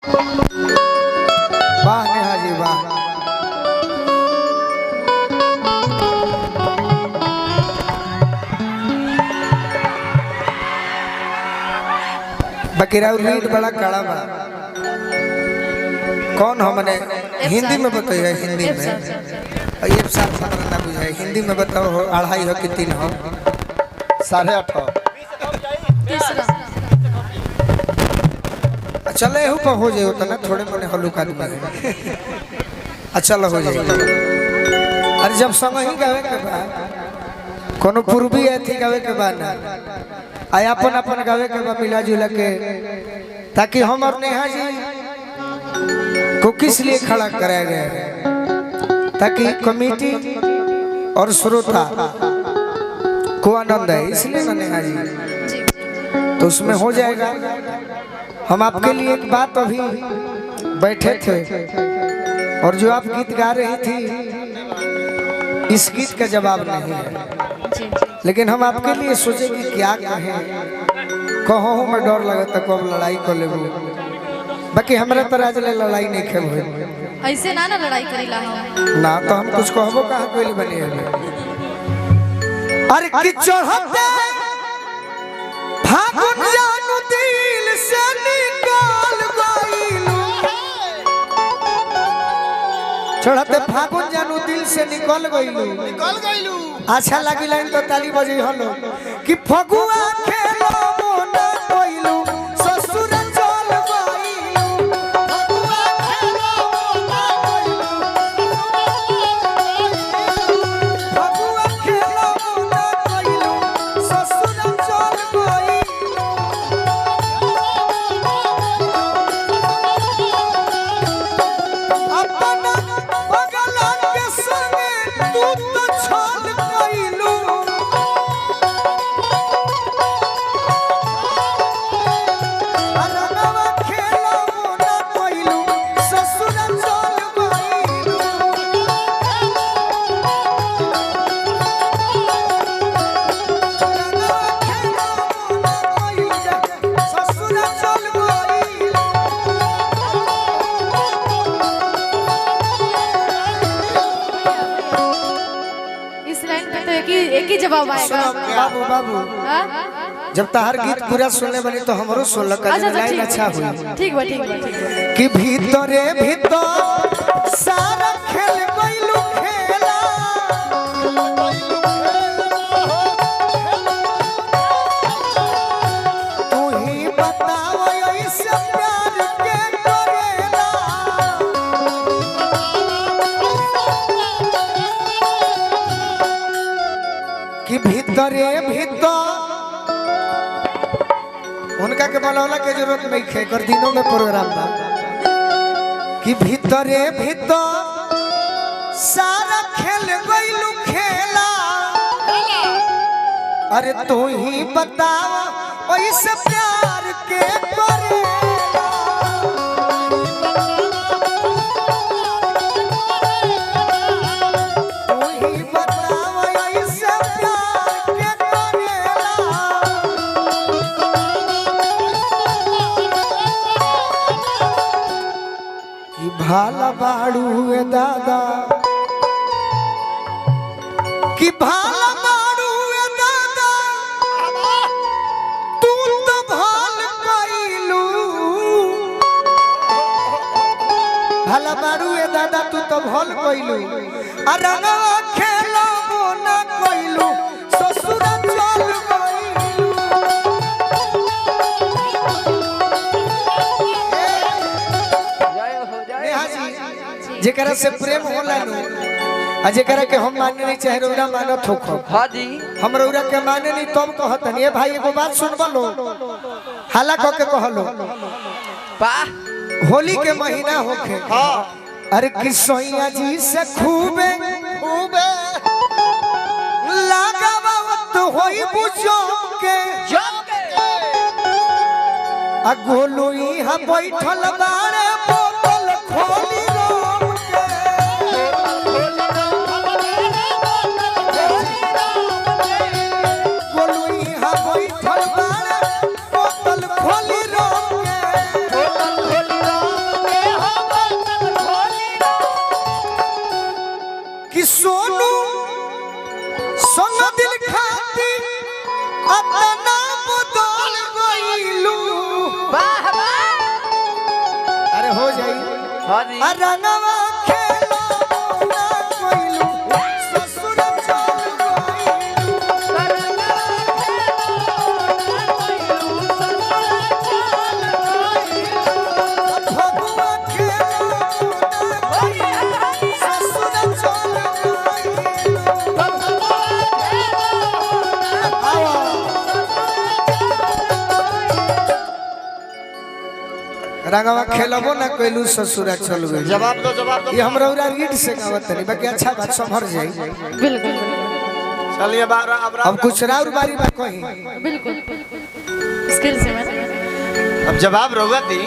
वाह नेहा जी वाह। बकीरा रीड बड़ा कड़ा बा। कौन हो मने हिंदी में बताइए, हिंदी में ये साथ हमरा ना बुझाए। हिंदी में बताओ हो 2.5 हो कि 3 हो? 8.5 हो। चले हूँ पर हो जाए तो ना थोड़े मोने हलुका दूंगा। अच्छा हो जाए। अरे जब संग ही गावे के बाद कोनो पूर्वी ऐथी गावे के बाद ना आय अपन अपन गावे के बाद मिला जुला के, ताकि हम और नेहा जी को किस लिए खड़ा कराया गया है, ताकि कमेटी और श्रोता को आनंद है, इसलिए ना नेहा जी तो उसमें हो जाएगा। हम आपके लिए एक बात अभी बैठे थे और जो आप गीत गा रही थी इस गीत का जवाब नहीं है, लेकिन हम आपके लिए सोचे कि क्या कहें। कहो मैं डर लगा तो कब लड़ाई कर लेबू, बाकी हमरा पर आज ले लड़ाई नहीं खेल हुई। ऐसे ना ना लड़ाई करेला हम ना तो हम कुछ कहबो कहां कोई बनी है। अरे कि चढ़ते फागुन जानू दिल से निकाल गइलू, चढ़ते फागुन जानू दिल से निकल गइलू। अच्छा लगी लाइन तो ताली बजे हलो कि फगुआ खेलो मोना कोइलू ससुर चल गइलू। फगुआ खेलो मोना कोइलू, फगुआ खेलो मोना कोइलू ससुर चल गइलू। अपना बगला के संगे तू तो छल गइलू। अरनवा खेलो मोना कोइलू ससुर चल गइलू। अरनवा खेलो मोना कोइलू ससुर चल गइलू। इस लाइन पे तो एक ही जवाब आएगा। बाबू बाबू हाँ? जब तहार गीत पूरा सुनने बनी तो हमरो सुन लग लाइन अच्छा हुई ठीक बा ठीक बा ठीक बा। कि भीतरे भीतर सारा खेल गइलू खेला। तू ही बताव ऐसे प्यार के करेला। कि भीतरे भीतर उनका के बोलौला के जरूरत नहीं है, कर दिनों में प्रोग्राम बा। कि भीतरे भीतर सारा खेल गइलू खेला। अरे तू ही बताओ ऐसे प्यार के करेला। तू ही बताओ ऐसे प्यार के करेला। कि भाला बाड़ू ए दादा, कि भाला बाड़ू ए दादा तू तो भाल कइलू। भाला बाड़ू ए दादा तू तो भाल कइलू। अरनवा खेलो मोना कइलू ससुर चल गइलू। नेहा जी जेकरा से प्रेम होला नु आ जेकरा के हम मानने नहीं चाहे रौरा मानत हो खो। हाँ जी हम रौरा के माने नहीं तब कहत नहीं। ए भाई एगो बात सुन बलो, हाला क के कहलो पा होली के महीना होखे। हां अरे किसैया जी से खूबे खूबे लगावत होई बुझो के आ गोलू इहा बैठल बारे बोतल खोली रोम के। गोलू इहा बैठल बारे बोतल खोली रोम के। हाँ जी रंगवा खेलो ना कोइलू ससुर चल गइलू फगुआ खेलो ना कोइलू ससुर चल रंगवा खेलबो ना कोइलू ससुरा चल गइलू। जवाब दो ये हमरा उरा रीड से गावत नहीं बाकी अच्छा बात संभर जाई। बिल्कुल चलिए अब कुछ राउर बारी बात कही बिल्कुल स्किल से मैं अब जवाब रोगा दी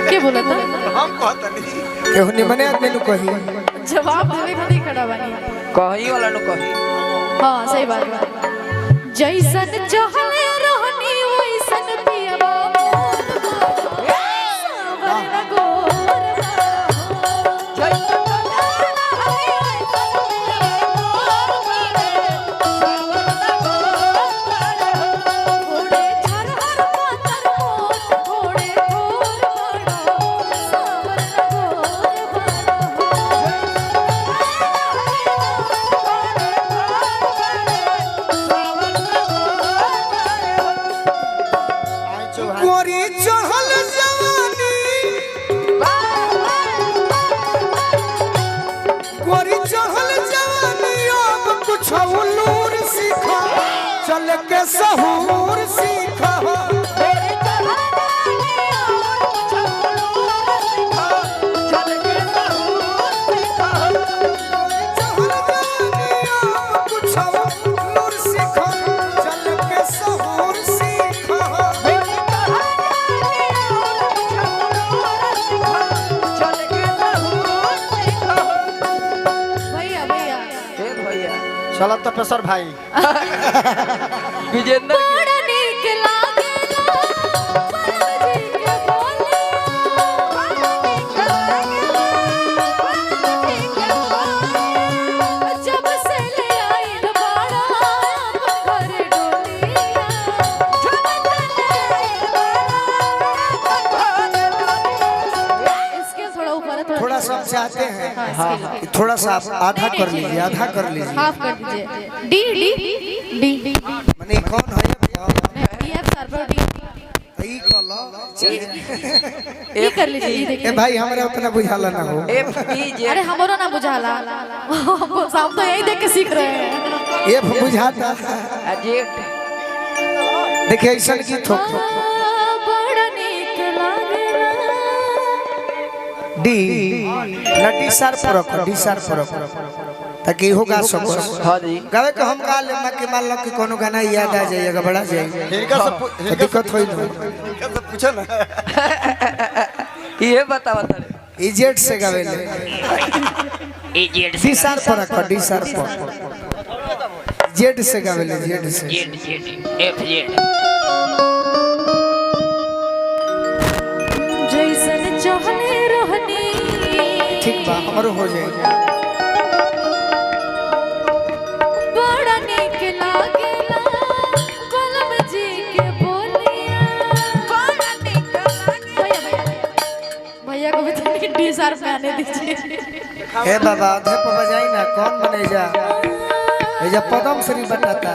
क्या बोला था हम कहता नहीं केहू निमने आदमी नु कही जवाब देवे खातिर खड़ा बानी कही वाला नु कही हाँ सही बात जैसन चहले रहनी वैसन पियबा गोरी चढ़ल जवानी गोरी चढ़ल जवानी अब कुछ उलूर सीखा चल के सहूर सीखा चलो तो प्रोफेसर भाई विजेंद्र थोड़ा सा चाहते हैं कि थोड़ा सा आप आधा कर लीजिए आधा कर लीजिए हाफ कर दीजिए डी डी डी डी माने कौन है डी एफ सर पर डी ई कलो ये कर लीजिए ये ए देखिए भाई हमरा उतना बुझाला ना हो एफ ई जे अरे हमरो ना बुझाला सब तो यही देख के सीख रहे हैं ये बुझाता अजेट देखिए ऐसा की थोक बड़ा नीक लागला डी नटी सर पर डी सर पर ताकि होगा सब हाँ जी गावे के हम गा ले के मान लो कि कोनो गाना याद आ जाएगा बड़ा जाए इनका सब दिक्कत होई ना पूछो ना ये बता इजेट से गावे ले इजेट डी सर पर डी सर पर जेड से गावे ले जेड से जेड जेड एफ जेड जैसन चहले रहनी ठीक बा हमरो हो जाएगा बड़ा नीक लागेला कलम जी के बोलिया बड़ा नीक लागेला भैया को भी थोड़ी डी सर पे आने दीजिए हे बाबा अधे पर बजाई ना कौन बने जा ये जब पदम श्री बताता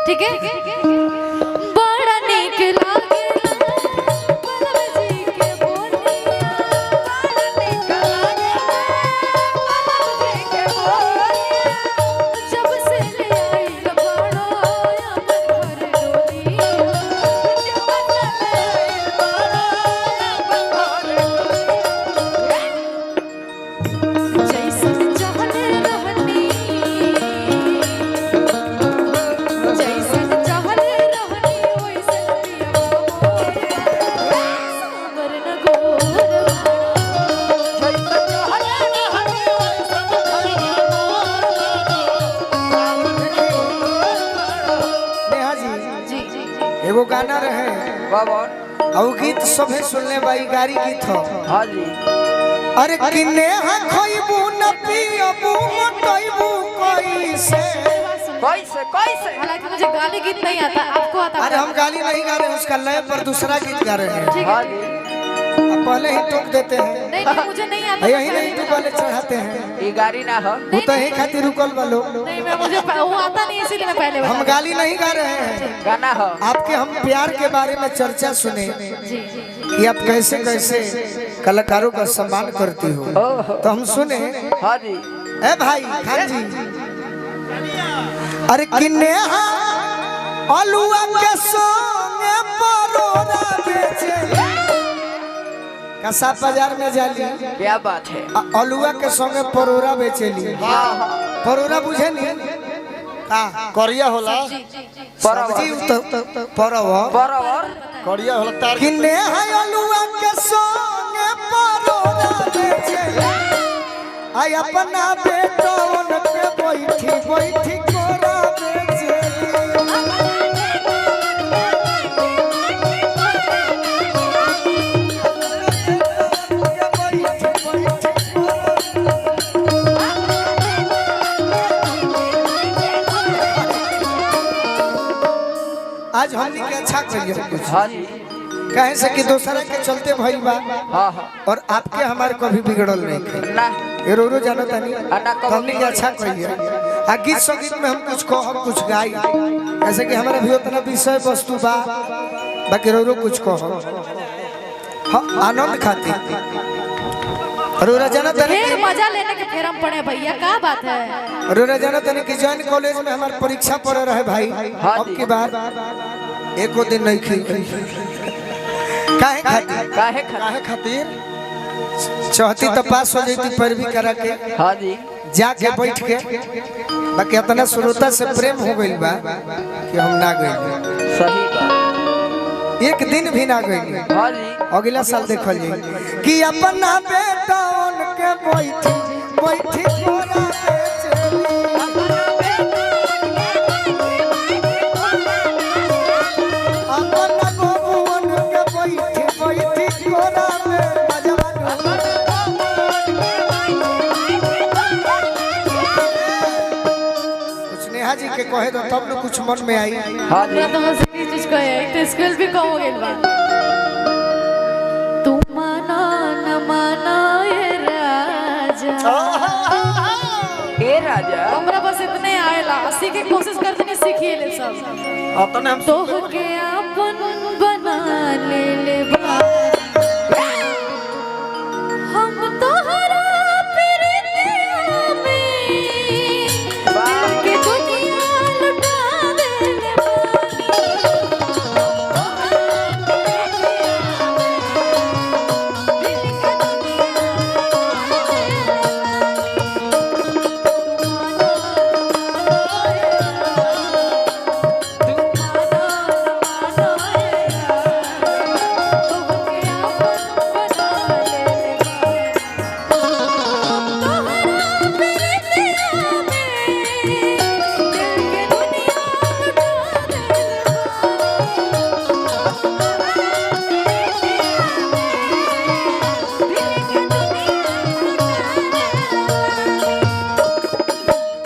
ठीक है बड़ा नीक लागेला कलम जी के बोलिया बड़ा नीक लागेला कलम जी के बोलिया जब से ले आई बड़ो अपन घर डोलिया जब से ले आई बड़ो अपन घर डोलिया जैसन चहले रहनी जैसन चहले रहनी वैसन पियबा सावर न गोर जैसन चहले रहनी वैसन नेहा जी जी एगो गाना रहे बाबा और गीत सभे सुनने बाई गाड़ी गीत हो हाँ जी अरे किन्ने खइबू न पियबू मोटइबू कैसे कैसे हालांकि मुझे गाली गीत नहीं आता आपको आता अरे हम गाली नहीं गा रहे हैं उसका लय पर दूसरा गीत गा रहे हैं ठीक हाँ है जी अब पहले ही टोक देते हैं, नहीं नहीं, मुझे नहीं आता यही नहीं तो पहले चढ़ाते हैं। ये गाड़ी ना हो। वो तो ही खातिर रुकल वालो। नहीं मैं मुझे वो आता नहीं इसीलिए मैं पहले हम बता गाली नहीं गा रहे हैं, गाना हो। आपके हम प्यार के बारे में चर्चा सुने जी जी कि आप कैसे कैसे कलाकारों का सम्मान करती हो, तो हम सुने। हाँ जी। ए भाई खान जी, अरे किन्ने अलुआ के संगे परोरा बेचे, कसा बाजार में जाली क्या बात है। अलुआ के संगे परोरा बेचेली। परोरा बुझे नहीं का करिया होला, सब्जी परवा बराबर। करिया होला तार किन्ने है अलुआ के संगे परोरा बेचेली, आई अपना बेटा उनके बैठी बैठी कोरा बेचेली। आज हमनी के अच्छा करिए कुछ, हाँ जी। कहे से कि दूसरा के चलते भइल बा, हाँ हाँ। और आपके हमारे कभी बिगड़ल नहीं। ना ये रो जाना तनी अन्ना कब हमनी के अच्छा कहिए। आ गीत संगीत में हम कुछ कहो, हम कुछ गाई, ऐसे कि हमारा भी उतना विषय वस्तु बा, बाकी रो कुछ कहो आनंद खातिर। रोरा जाना तनी फिर मजा लेने के फिर हम पढ़े भैया, क्या बात है। रोरा जाना तनी कि जैन कॉलेज में हमारे परीक्षा पड़े रहे भाई, अब की बार एको दिन नहीं खी काहे खातिर काहे खातिर चाहती तो पास हो जाती पैरवी करा के, हाँ जी। जाके बैठ के, बाकी इतना श्रोता से प्रेम हो गई बा कि हम ना गए, सही बात। एक दिन भी ना गए। हाँ जी। अगला साल देखल जाए कि अपना बेटा उनके बैठी बैठी कोरा बेचेली, अपना बबू उनके बैठी बैठी कोरा में बजवा। कुछ नेहा जी के कहे तो तब न कुछ मन में आई। हाँ जी। पूरा तो हंस की चीज को है, तो स्कूल भी कम हो गई बा। तू मानो न मानो ये राजा, ए राजा। हमरा बस इतने आएला, सीखे की कोशिश करते नहीं, सीखिए ले सब। अपने हम तो के अपन बना ले बा, हम तोहरा प्रीतिया में के दुनिया लुटा देले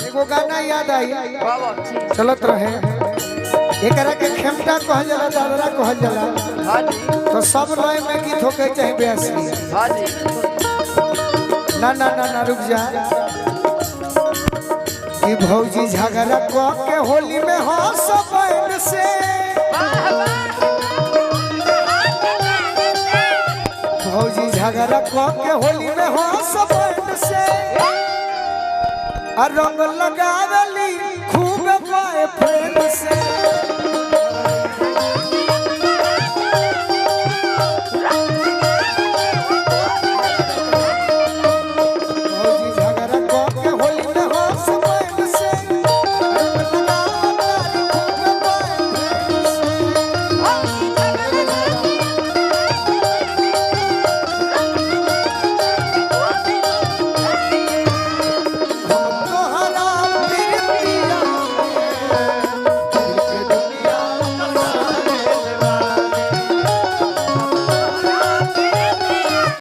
एगो गाना याद आई बाबा। चलत रहे, एकरा के खेमटा कहल जाला, दादरा कहल जाला, हाँ जी। तो सब लय में गीत होके चाहे ब्यासी। हाँ जी। ना ना ना ना रुक जा, कि भौजी झगड़ा क के होली में हो सबन से, भौजी झगड़ा क के होली में हो सबन से, और रंग लगावली खूब बॉयफ्रेंड से।